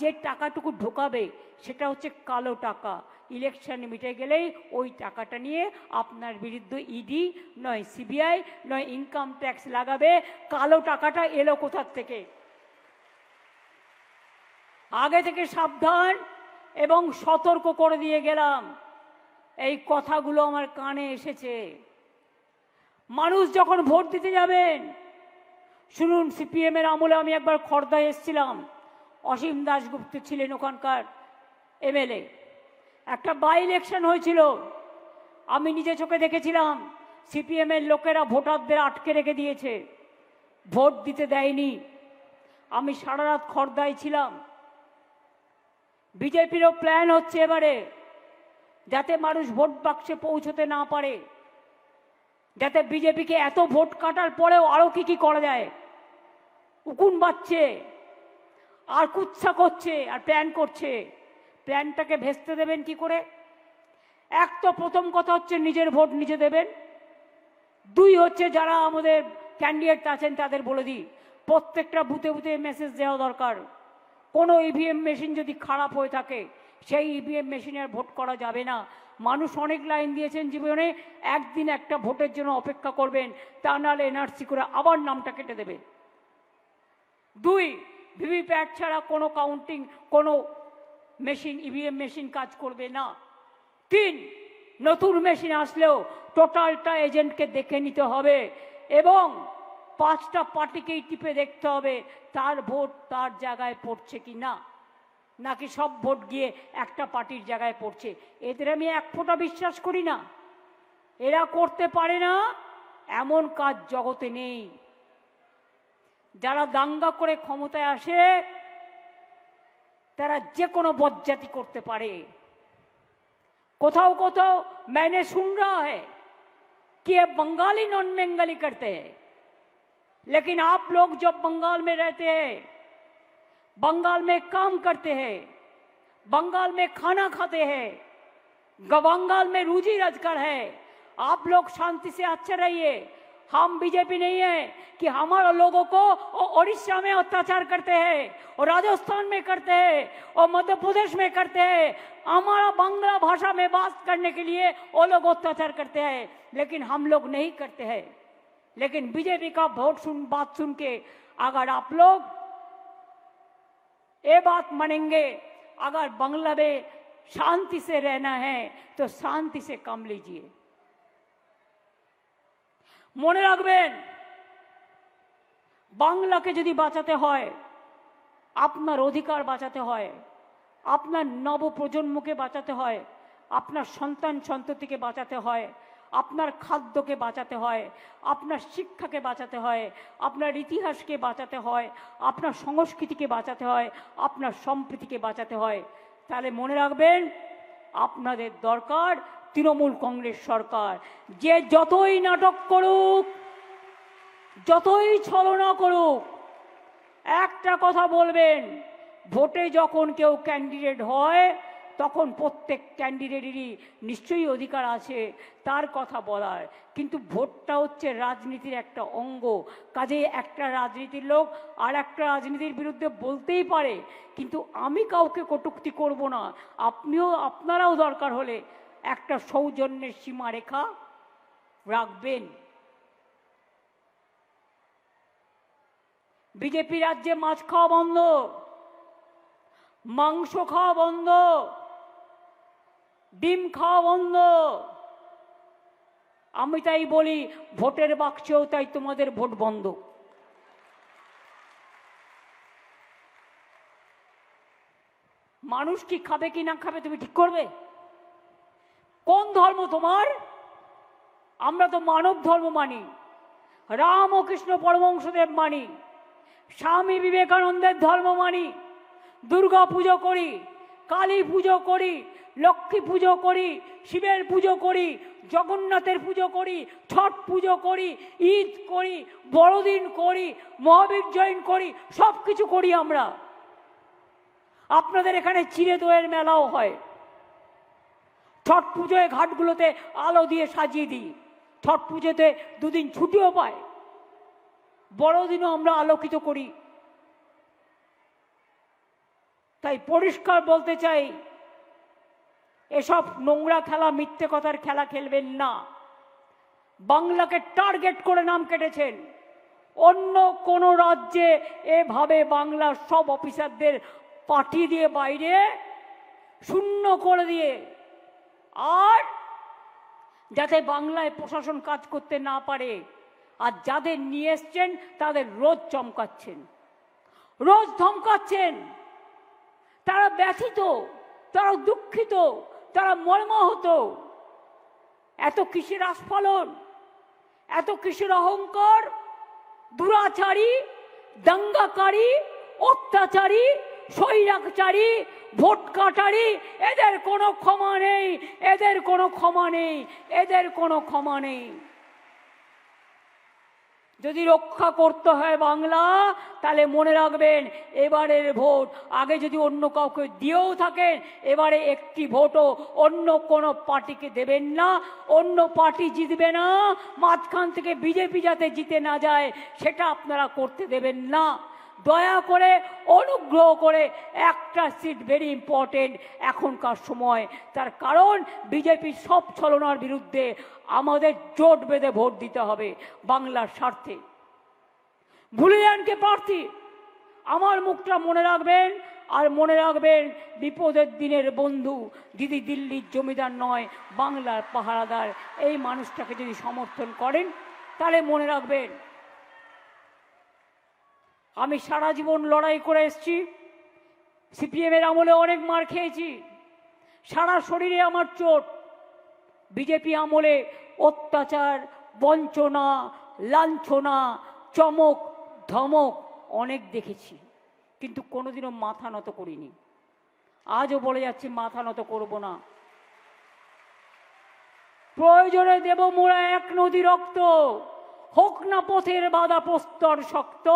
যে টাকাটুকু ঢোকাবে সেটা হচ্ছে কালো টাকা। ইলেকশন মিটে গেলেই ওই টাকাটা নিয়ে আপনার বিরুদ্ধে ইডি নয় সিবিআই নয় ইনকাম ট্যাক্স লাগাবে। কালো টাকাটা এলো কোথার থেকে? আগে থেকে সাবধান এবং সতর্ক করে দিয়ে গেলাম। এই কথাগুলো আমার কানে এসেছে। মানুষ যখন ভোট দিতে যাবেন, শুনুন, সিপিএমের আমলে আমি একবার খড়দায় এসেছিলাম, অসীম দাশগুপ্ত ছিলেন ওখানকার এমএলএ, একটা বাই ইলেকশন হয়েছিল, আমি নিজে চোখে দেখেছিলাম। সিপিএমের লোকেরা ভোটারদের আটকে রেখে দিয়েছে, ভোট দিতে দেয়নি। আমি সারা রাত খড়দায় ছিলাম। বিজেপিরও প্ল্যান হচ্ছে এবারে, যাতে মানুষ ভোট বাক্সে পৌঁছতে না পারে, যাতে বিজেপিকে এত ভোট কাটার পরেও আরো কি করা যায়, উকুন বাজছে আর কুৎসা করছে আর প্ল্যান করছে। প্ল্যানটাকে ভেস্তে দেবেন কি করে? এক তো প্রথম কথা হচ্ছে নিজের ভোট নিজে দেবেন। 2 হচ্ছে যারা আমাদের ক্যান্ডিডেট আছেন তাদের বলে দিই, প্রত্যেকটা বুথে বুথে মেসেজ দেওয়া দরকার, কোনো ইভিএম মেশিন যদি খারাপ হয়ে থাকে সেই ইভিএম মেশিনের ভোট করা যাবে না। মানুষ অনেক লাইন দিয়েছেন জীবনে, একদিন একটা ভোটের জন্য অপেক্ষা করবেন, তা নাহলে এনআরসি করে আবার নামটা কেটে দেবে। 2, ভিভিপ্যাট ছাড়া কোনো কাউন্টিং, কোনো মেশিন, ইভিএম মেশিন কাজ করবে না। 3, নতুন মেশিন আসলেও টোটালটা এজেন্টকে দেখে নিতে হবে এবং 5টা পার্টিকেই টিপে দেখতে হবে তার ভোট তার জায়গায় পড়ছে কি না, নাকি সব ভোট গিয়ে একটা পার্টির জায়গায় পড়ছে। এদের আমি এক ফোঁটা বিশ্বাস করি না। এরা করতে পারে না এমন কাজ জগতে নেই। যারা দাঙ্গা করে ক্ষমতায় আসে তারা যে কোনো বজ্জাতি করতে পারে। কোথাও কোথাও मैंने सुन रहा है कि ये बंगाली नॉन बंगाली करते हैं, लेकिन आप लोग जब बंगाल में रहते हैं, बंगाल में काम करते हैं, बंगाल में खाना खाते हैं, बंगाल में रोजी रोजगार है, आप लोग शांति से अच्छे रहिए। हम बीजेपी नहीं है कि हमारे लोगों को उड़ीसा में अत्याचार करते हैं और राजस्थान में करते हैं और मध्य प्रदेश में करते हैं। हमारा बांग्ला भाषा में बात करने के लिए वो लोग अत्याचार करते हैं, लेकिन हम लोग नहीं करते हैं। लेकिन बीजेपी का बात सुन के अगर आप लोग ये बात मानेंगे, अगर बांग्ला में शांति से रहना है तो शांति से काम लीजिए। মনে রাখবেন, বাংলাকে যদি বাঁচাতে হয়, আপনার অধিকার বাঁচাতে হয়, আপনার নবপ্রজন্মকে বাঁচাতে হয়, আপনার সন্তান সন্ততিকে বাঁচাতে হয়, আপনার খাদ্যকে বাঁচাতে হয়, আপনার শিক্ষাকে বাঁচাতে হয়, আপনার ইতিহাসকে বাঁচাতে হয়, আপনার সংস্কৃতিকে বাঁচাতে হয়, আপনার সম্প্রীতিকে বাঁচাতে হয়, তাহলে মনে রাখবেন আপনাদের দরকার তৃণমূল কংগ্রেস সরকার। যে যতই নাটক করুক, যতই ছলনা করুক, একটা কথা বলবেন, ভোটে যখন কেউ ক্যান্ডিডেট হয় তখন প্রত্যেক ক্যান্ডিডেটেরই নিশ্চয়ই অধিকার আছে তার কথা বলার, কিন্তু ভোটটা হচ্ছে রাজনীতির একটা অঙ্গ। কাজেই একটা রাজনীতির লোক আর একটা রাজনীতির বিরুদ্ধে বলতেই পারে, কিন্তু আমি কাউকে কটূক্তি করব না। আপনারাও দরকার হলে একটা সৌজন্যের সীমারেখা রাখবেন। বিজেপি রাজ্যে মাছ খাওয়া বন্ধ, মাংস খাওয়া বন্ধ, ডিম খাওয়া বন্ধ। আমি তাই বলি, ভোটের বাক্সেও তাই তোমাদের ভোট বন্ধ। মানুষ কি খাবে কি না খাবে তুমি ঠিক করবে? কোন ধর্ম তোমার? আমরা তো মানব ধর্ম মানি, রাম ও কৃষ্ণ পরমহংসদেব মানি, স্বামী বিবেকানন্দের ধর্ম মানি, দুর্গা পুজো করি, কালী পুজো করি, লক্ষ্মী পুজো করি, শিবের পুজো করি, জগন্নাথের পুজো করি, ছট পুজো করি, ঈদ করি, বড়দিন করি, মহাবীর জয়ন্তী করি, সব কিছু করি আমরা। আপনাদের এখানে চিড়ে দইয়ের মেলাও হয়। ছট পুজোয় ঘাটগুলোতে আলো দিয়ে সাজিয়ে দিই, ছট পুজোতে 2 দিন ছুটিও পায়, বড়দিনও আমরা আলোকিত করি। তাই পরিষ্কার বলতে চাই, এসব নোংরা খেলা, মিথ্যে কথার খেলা খেলবেন না। বাংলাকে টার্গেট করে নাম কেটেছেন। অন্য কোন রাজ্যে এভাবে বাংলার সব অফিসারদের পাঠিয়ে দিয়ে বাইরে শূন্য করে দিয়ে, আর যাতে বাংলায় প্রশাসন কাজ করতে না পারে, আর যাদের নিয়ে এসছেন তাদের রোজ চমকাচ্ছেন, রোজ ধমকাচ্ছেন। তারা ব্যথিত, তারা দুঃখিত, তারা মর্মাহত। এত কিসের আস্ফালন, এত কিসের অহংকার? দুরাচারী, দাঙ্গাকারী, অত্যাচারী, স্বৈরাচারী, ভোট কাটারি, এদের কোনো ক্ষমা নেই, এদের কোনো ক্ষমা নেই, এদের কোনো ক্ষমা নেই। যদি রক্ষা করতে হয় বাংলা, তাহলে মনে রাখবেন এবারের ভোট, আগে যদি অন্য কাউকে দিয়েও থাকেন, এবারে একটি ভোটও অন্য কোনো পার্টিকে দেবেন না। অন্য পার্টি জিতবে না, মাঝখান থেকে বিজেপি যাতে জিতে না যায় সেটা আপনারা করতে দেবেন না। দয়া করে অনুগ্রহ করে একটা সিট ভেরি ইম্পর্টেন্ট এখনকার সময়। তার কারণ বিজেপির সব ছলনার বিরুদ্ধে আমাদের জোট বেঁধে ভোট দিতে হবে বাংলার স্বার্থে। ভুলে যান কে প্রার্থী, আমার মুখটা মনে রাখবেন। আর মনে রাখবেন, বিপদের দিনের বন্ধু দিদি দিল্লির জমিদার নয়, বাংলার পাহারাদার। এই মানুষটাকে যদি সমর্থন করেন তাহলে মনে রাখবেন, আমি সারা জীবন লড়াই করে এসেছি। সিপিএমের আমলে অনেক মার খেয়েছি, সারা শরীরে আমার চোট। বিজেপি আমলে অত্যাচার, বঞ্চনা, লাঞ্ছনা, চমক ধমক অনেক দেখেছি, কিন্তু কোনোদিনও মাথা নত করিনি। আজও বলে যাচ্ছি, মাথা নত করব না। প্রয়োজনে দেব মোরা এক নদী রক্ত, হোক না পথের বাধা প্রস্তর শক্ত।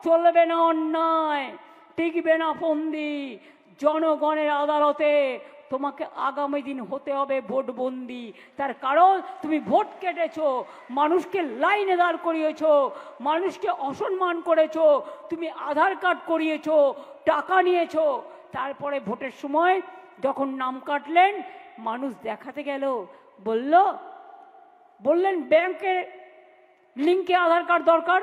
চলবে না অন্যায়, টিকবে না ফন্দি, জনগণের আদালতে তোমাকে আগামী দিন হতে হবে ভোটবন্দি। তার কারণ তুমি ভোট কেটেছো, মানুষকে লাইনে দাঁড় করিয়েছো, মানুষকে অসম্মান করেছো, তুমি আধার কার্ড করিয়েছো, টাকা নিয়েছো। তারপরে ভোটের সময় যখন নাম কাটলেন, মানুষ দেখাতে গেল, বললেন ব্যাংকের লিঙ্কে আধার কার্ড দরকার,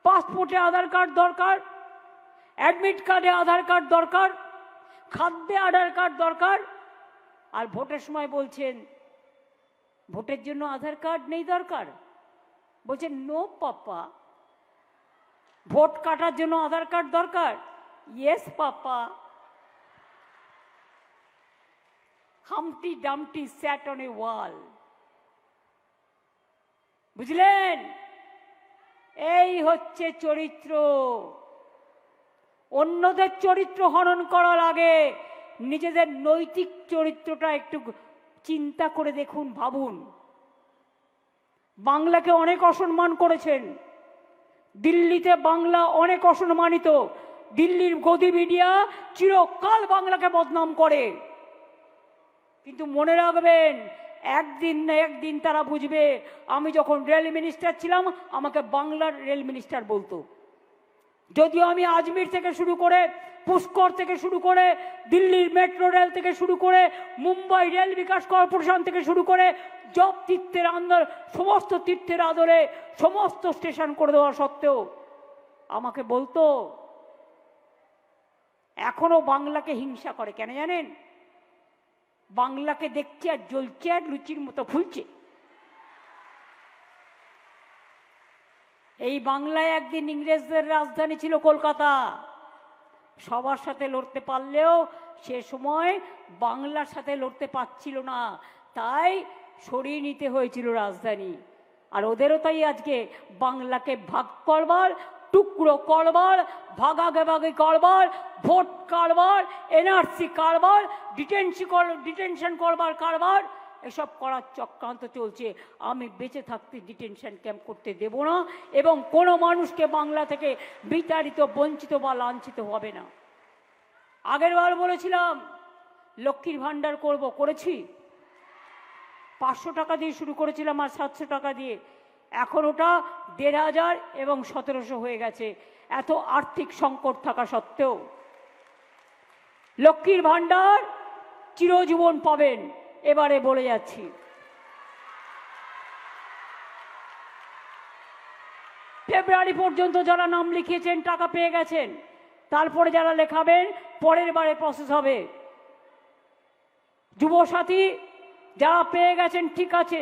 পাসপোর্টে আধার কার্ড দরকার, অ্যাডমিট কার্ডে আধার কার্ড দরকার, খাদ্যে আধার কার্ড দরকার। আর ভোটের সময় বলছেন ভোটের জন্য আধার কার্ড নেই দরকার। বলছেন নো পাপা, ভোট কাটার জন্য আধার কার্ড দরকার। Yes papa. Humpty dumpty sat on a wall. বুঝলেন? এই হচ্ছে চরিত্র। অন্যদের চরিত্র হনন করার আগে নিজেদের নৈতিক চরিত্রটা একটু চিন্তা করে দেখুন, ভাবুন। বাংলাকে অনেক অসম্মান করেছেন, দিল্লিতে বাংলা অনেক অসম্মানিত। দিল্লির গদি মিডিয়া চিরকাল বাংলাকে বদনাম করে, কিন্তু মনে রাখবেন, একদিন না একদিন তারা বুঝবে। আমি যখন রেল মিনিস্টার ছিলাম, আমাকে বাংলার রেল মিনিস্টার বলতো। যদিও আমি আজমির থেকে শুরু করে, পুষ্কর থেকে শুরু করে, দিল্লির মেট্রো রেল থেকে শুরু করে, মুম্বাই রেল বিকাশ কর্পোরেশন থেকে শুরু করে, জব তীর্থের আন্দোলন, সমস্ত তীর্থের আদলে সমস্ত স্টেশন করে দেওয়া সত্ত্বেও আমাকে বলতো। এখনো বাংলাকে হিংসা করে, কেন জানেন? বাংলাকে দেখছে আর জ্বলছে আর লুচির মতো ফুলছে। এই বাংলায় একদিন ইংরেজদের রাজধানী ছিল কলকাতা। সবার সাথে লড়তে পারলেও সে সময় বাংলার সাথে লড়তে পারছিল না, তাই সরিয়ে নিতে হয়েছিল রাজধানী। আর ওদেরও তাই আজকে বাংলাকে ভাগ করবার, টুকরো করবার, ভাগাভাগি করবার, ভোট কারবার, এনআরসি কারবার, ডিটেনশন করবার কারবার, এসব করার চক্রান্ত চলছে। আমি বেঁচে থাকতে ডিটেনশন ক্যাম্প করতে দেব না, এবং কোনো মানুষকে বাংলা থেকে বিতাড়িত, বঞ্চিত বা লাঞ্ছিত হবে না। আগের বার বলেছিলাম লক্ষ্মীর ভাণ্ডার করব, করেছি। 500 টাকা দিয়ে শুরু করেছিলাম আর 700 টাকা দিয়ে, এখন ওটা 1500 এবং 1700 হয়ে গেছে। এত আর্থিক সংকট থাকা সত্ত্বেও লক্ষ্মীর ভাণ্ডার চিরজীবন পাবেন। এবারে বলে যাচ্ছি, ফেব্রুয়ারি পর্যন্ত যারা নাম লিখিয়েছেন টাকা পেয়ে গেছেন, তারপরে যারা লেখাবেন পরের বারে প্রসেস হবে। যুবসাথী যারা পেয়ে গেছেন ঠিক আছে,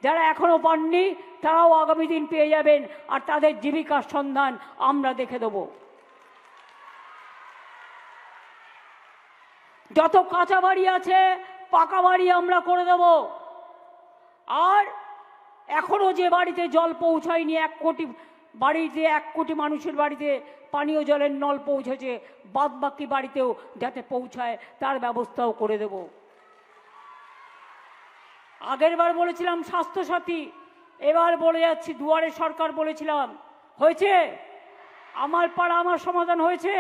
যারা এখনো পাননি তারাও আগামী দিন পেয়ে যাবেন, আর তাদের জীবিকার সন্ধান আমরা দেখে দেব। যত কাঁচা বাড়ি আছে পাকা বাড়ি আমরা করে দেব। আর এখনো যে বাড়িতে জল পৌঁছায়নি, 1 কোটি বাড়িতে, 1 কোটি মানুষের বাড়িতে পানীয় জলের নল পৌঁছেছে, বাদ বাকি বাড়িতেও যাতে পৌঁছায় তার ব্যবস্থাও করে দেব। আগের বার বলেছিলাম স্বাস্থ্যসাথী, এবার বলে যাচ্ছি দুয়ারে সরকার বলেছিলাম, হয়েছে? আমার পাড়া আমার সমাধান হয়েছে।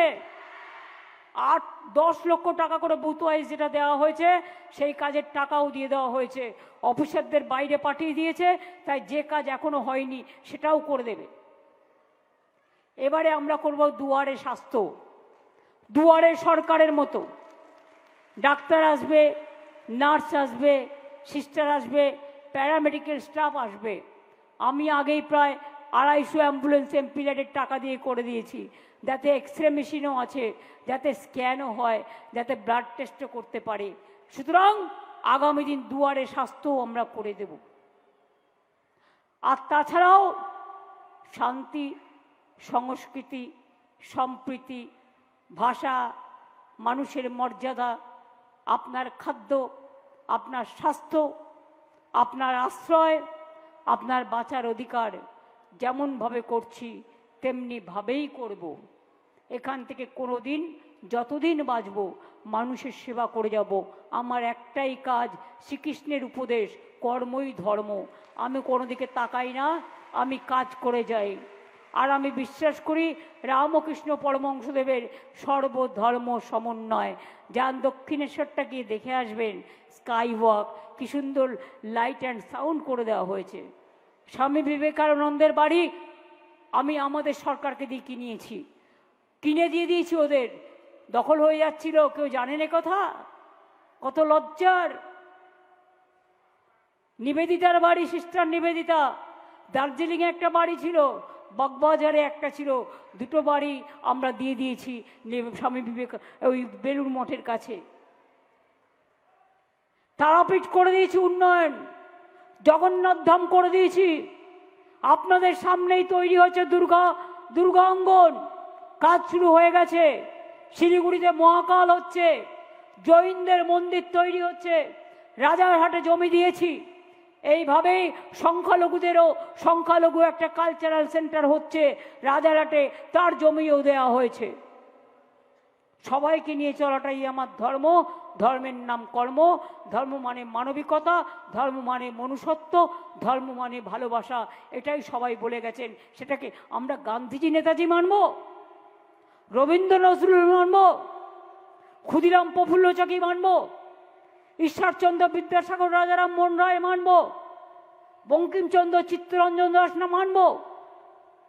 8-10 লক্ষ টাকা করে বুথ ওয়াইজ যেটা দেওয়া হয়েছে, সেই কাজের টাকাও দিয়ে দেওয়া হয়েছে। অফিসারদের বাইরে পাঠিয়ে দিয়েছে, তাই যে কাজ এখনো হয়নি সেটাও করে দেবে। এবারে আমরা করব দুয়ারে স্বাস্থ্য, দুয়ারে সরকারের মতো। ডাক্তার আসবে, নার্স আসবে, সিস্টার আসবে, প্যারামেডিক্যাল স্টাফ আসবে। আমি আগেই প্রায় 250 অ্যাম্বুলেন্স এমপিল্যাডের টাকা দিয়ে করে দিয়েছি, যাতে এক্সরে মেশিনও আছে, যাতে স্ক্যানও হয়, যাতে ব্লাড টেস্টও করতে পারে। সুতরাং আগামী দিন দুয়ারে স্বাস্থ্যও আমরা করে দেব। আর তাছাড়াও শান্তি, সংস্কৃতি, সম্প্রীতি, ভাষা, মানুষের মর্যাদা, আপনার খাদ্য, আপনার স্বাস্থ্য, আপনার আশ্রয়, আপনার বাঁচার অধিকার যেমনভাবে করছি তেমনিভাবেই করব। এখান থেকে কোনো দিন, যতদিন বাঁচব, মানুষের সেবা করে যাব। আমার একটাই কাজ, শ্রীকৃষ্ণের উপদেশ, কর্মই ধর্ম। আমি কোনো দিকে তাকাই না, আমি কাজ করে যাই। আর আমি বিশ্বাস করি রামকৃষ্ণ পরমহংসদেবের সর্বধর্ম সমন্বয়। যান দক্ষিণেশ্বরটা গিয়ে দেখে আসবেন, স্কাই ওয়াক কি সুন্দর লাইট অ্যান্ড সাউন্ড করে দেওয়া হয়েছে। স্বামী বিবেকানন্দের বাড়ি আমি আমাদের সরকারকে দিয়ে কিনিয়েছি, কিনে দিয়ে দিয়েছি। ওদের দখল হয়ে যাচ্ছিল, কেউ জানেন কথা? কত লজ্জার। নিবেদিতার বাড়ি, সিস্টার নিবেদিতা, দার্জিলিংয়ে একটা বাড়ি ছিল, বাগবাজারে একটা ছিল, দুটো বাড়ি আমরা দিয়ে দিয়েছি স্বামী বিবেক ওই বেলুড় মঠের কাছে। তারাপীঠ করে দিয়েছি উন্নয়ন, জগন্নাথ ধাম করে দিয়েছি। আপনাদের সামনেই তৈরি হচ্ছে দুর্গা অঙ্গন, কাজ শুরু হয়ে গেছে। শিলিগুড়িতে মহাকাল হচ্ছে, জৈনদের মন্দির তৈরি হচ্ছে, রাজারহাটে জমি দিয়েছি। এইভাবেই সংখ্যালঘু একটা কালচারাল সেন্টার হচ্ছে রাজারহাটে, তার জমিও দেওয়া হয়েছে। সবাইকে নিয়ে চলাটাই আমার ধর্ম। ধর্মের নাম কর্ম। ধর্ম মানে মানবিকতা, ধর্ম মানে মনুষ্যত্ব, ধর্ম মানে ভালোবাসা। এটাই সবাই বলে গেছেন। সেটাকে আমরা গান্ধীজি নেতাজি মানব, রবীন্দ্র নজরুল মানব, ক্ষুদিরাম প্রফুল্ল চাকি মানব, ঈশ্বরচন্দ্র বিদ্যাসাগর রাজারাম মোহন রায় মানব, বঙ্কিমচন্দ্র চিত্তরঞ্জন দাস না মানব?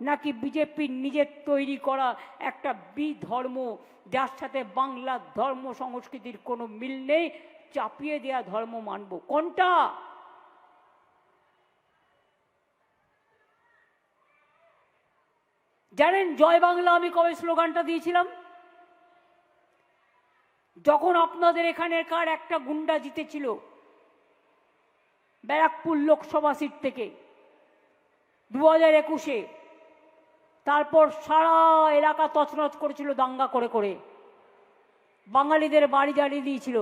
নাকি বিজেপির নিজের তৈরি করা একটা বিধর্ম, যার সাথে বাংলার ধর্ম সংস্কৃতির কোনো মিল নেই, চাপিয়ে দেয়া ধর্ম মানব? কোনটা? জানেন জয় বাংলা আমি কবে স্লোগানটা দিয়েছিলাম? যখন আপনাদের এখানকার একটা গুন্ডা জিতেছিল ব্যারাকপুর লোকসভা সিট থেকে 2021-এ, তারপর সারা এলাকা তছনছ করেছিল দাঙ্গা করে করে, বাঙালিদের বাড়ি জ্বালিয়ে দিয়েছিল,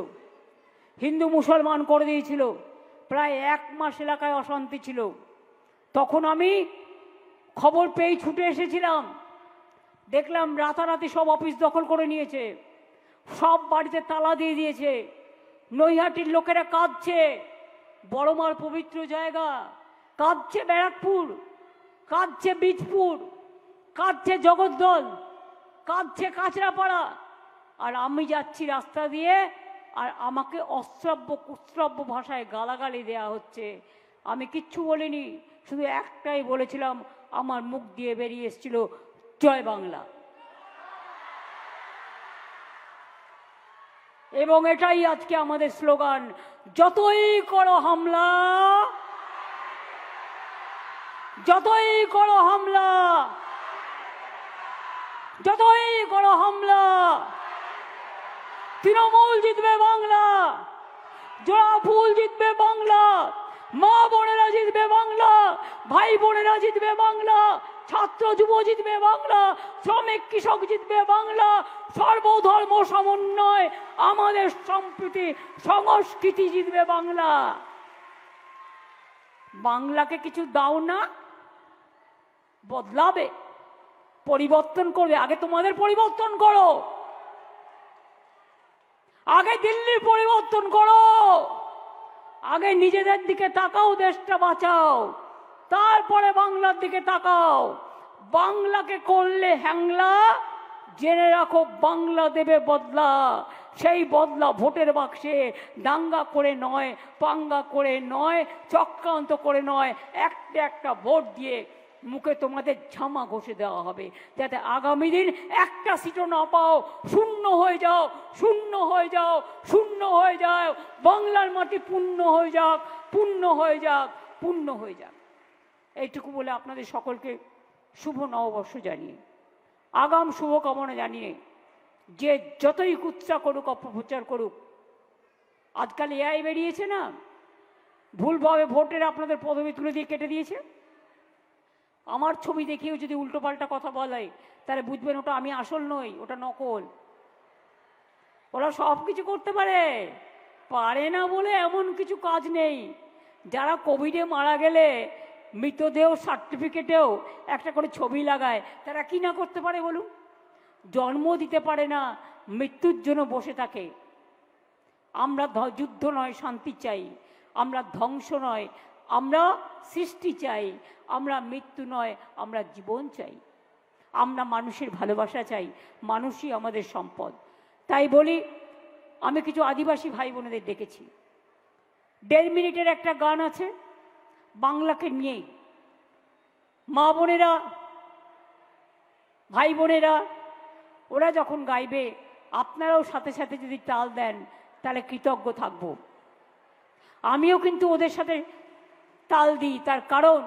হিন্দু মুসলমান করে দিয়েছিল, প্রায় 1 মাস এলাকায় অশান্তি ছিল। তখন আমি খবর পেয়ে ছুটে এসেছিলাম, দেখলাম রাতারাতি সব অফিস দখল করে নিয়েছে, সব বাড়িতে তালা দিয়ে দিয়েছে, নৈহাটির লোকেরা কাঁদছে, বড়মার পবিত্র জায়গা, কাঁদছে ব্যারাকপুর, কাঁদছে বীজপুর, কাঁদছে জগদ্দল, কাঁদছে কাঁচরাপাড়া। আর আমি যাচ্ছি রাস্তা দিয়ে, আর আমাকে অশ্রাব্য কুশ্রাব্য ভাষায় গালাগালি দেয়া হচ্ছে। আমি কিচ্ছু বলিনি, শুধু একটাই বলেছিলাম, আমার মুখ দিয়ে বেরিয়ে এসেছিল জয় বাংলা। এবং এটাই আজকে আমাদের স্লোগান। যতই করো হামলা, যতই করো হামলা, যতই করো হামলা, তৃণমূল জিতবে বাংলা, জোড়া ফুল জিতবে বাংলা, মা বোনেরা জিতবে বাংলা, ভাই বোনেরা জিতবে বাংলা, ছাত্র যুব জিতবে বাংলা, শ্রমিক কৃষক জিতবে বাংলা, সর্বধর্ম সমন্বয়, আমাদের সম্প্রীতি সংস্কৃতি জিতবে বাংলা। বাংলাকে কিছু দাও না, বদলাবে, পরিবর্তন করবে। আগে তোমাদের পরিবর্তন করো, আগে দিল্লির পরিবর্তন করো, আগে নিজেদের দিকে তাকাও, দেশটা বাঁচাও, তারপরে বাংলার দিকে তাকাও। বাংলাকে করলে হ্যাংলা, জেনে রাখো বাংলা দেবে বদলা। সেই বদলা ভোটের বাক্সে দাঙ্গা করে নয়, পাঙ্গা করে নয়, চক্রান্ত করে নয়, একটা একটা ভোট দিয়ে মুখে তোমাদের ঝামা ঘষে দেওয়া হবে, যাতে আগামী দিন একটা সিটও না পাও, শূন্য হয়ে যাও, শূন্য হয়ে যাও, শূন্য হয়ে যাও, বাংলার মাটি পূর্ণ হয়ে যাক, পূর্ণ হয়ে যাক, পূর্ণ হয়ে যাক। এইটুকু বলে আপনাদের সকলকে শুভ নববর্ষ জানিয়ে, আগাম শুভকামনা জানিয়ে, যে যতই কুৎসা করুক, অপপ্রচার করুক, আজকাল এআই বেরিয়েছে না, ভুলভাবে ভোটের আপনাদের পদবি তুলে দিয়ে কেটে দিয়েছে। আমার ছবি দেখিয়েও যদি উল্টোপাল্টা কথা বলে, তাহলে বুঝবেন ওটা আমি আসল নই, ওটা নকল। ওরা সব কিছু করতে পারে, পারে না বলে এমন কিছু কাজ নেই। যারা কোভিডে মারা গেলে মৃতদেহ সার্টিফিকেটেও একটা করে ছবি লাগায়, তারা কি না করতে পারে বলুন? জন্ম দিতে পারে না, মৃত্যুর জন্য বসে থাকে। আমরা যুদ্ধ নয় শান্তি চাই, আমরা ধ্বংস নয় আমরা সৃষ্টি চাই, আমরা মৃত্যু নয় আমরা জীবন চাই, আমরা মানুষের ভালোবাসা চাই, মানুষই আমাদের সম্পদ। তাই বলি, আমি কিছু আদিবাসী ভাই বোনেদের ডেকেছি। 1.5 মিনিটের একটা গান আছে বাংলাকে নিয়েই। মা বোনেরা, ভাই বোনেরা, ওরা যখন গাইবে আপনারাও সাথে সাথে যদি তাল দেন, তাহলে কৃতজ্ঞ থাকব। আমিও কিন্তু ওদের সাথে তাল দিই, তার কারণ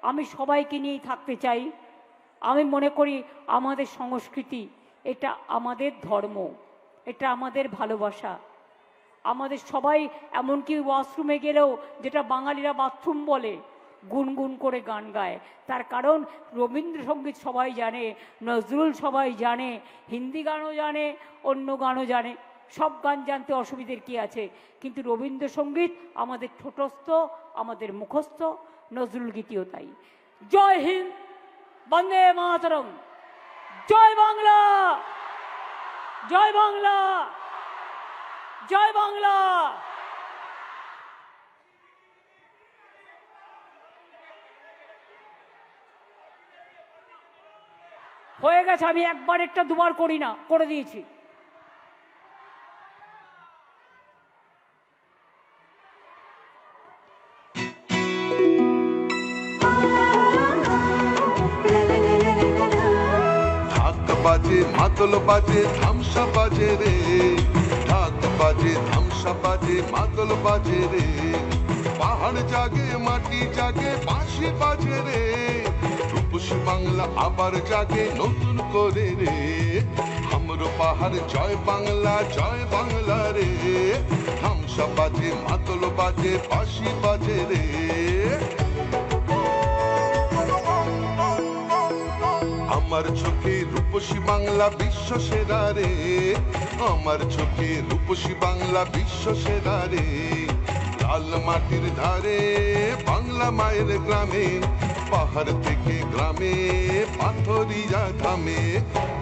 আমি সবাইকে নিয়েই থাকতে চাই। আমি মনে করি আমাদের সংস্কৃতি, এটা আমাদের ধর্ম, এটা আমাদের ভালোবাসা। আমাদের সবাই, এমনকি ওয়াশরুমে গেলেও যেটা বাঙালিরা বাথরুম বলে, গুনগুন করে গান গায়। তার কারণ রবীন্দ্রসঙ্গীত সবাই জানে, নজরুল সবাই জানে, হিন্দি গানও জানে, অন্য গানও জানে। সব গান জানতে অসুবিধের কি আছে, কিন্তু রবীন্দ্রসঙ্গীত আমাদের ঠোঁটস্থ, আমাদের মুখস্থ, নজরুল গীতিও তাই। জয় হিন্দ, বন্দে মাতরম, জয় বাংলা, জয় বাংলা, জয় বাংলা। হয়ে গেছে, আমি একবার একটা দুবার করি না, করে দিয়েছি। বাজে মাদল বাজে ধামসা বাজে রে, ঢাক বাজে ধামসা বাজে মাদল বাজে রে, পাহাড় জাগে মাটি জাগে বাঁশি বাজে রে, রূপসী বাংলা আবার জাগে নতুন করে রে, আমরো পাহাড় জয় বাংলা রে, ধামসা বাজে মাদল বাজে বাঁশি বাজে রে। আমার চোখে রূপসী বাংলা বিশ্ব সেরা রে, আমার চোখে রূপসী বাংলা বিশ্ব সেরা রে, লাল মাটির ধারে বাংলা মায়ের গ্রামে, পাহাড় থেকে গ্রামে পাথরিয়া ধামে,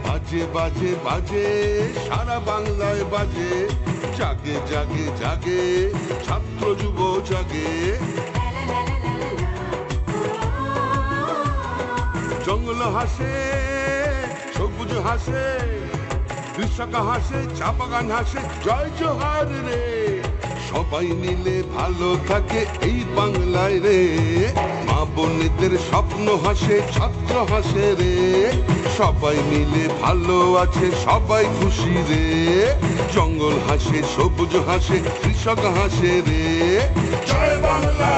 বাজে বাজে বাজে সারা বাংলায় বাজে, জাগে জাগে জাগে ছাত্র যুব জাগে। জঙ্গল হাসে, সবুজ হাসে, কৃষক হাসে, চা বাগান হাসে, জয় জোহার রে, সবাই মিলে ভালো থাকে এই বাংলায় রে, মা বোনেদের স্বপ্ন হাসে, ছাত্র হাসে রে, সবাই মিলে ভালো আছে, সবাই খুশি রে, জঙ্গল হাসে, সবুজ হাসে, কৃষক হাসে রে, জয় বাংলা।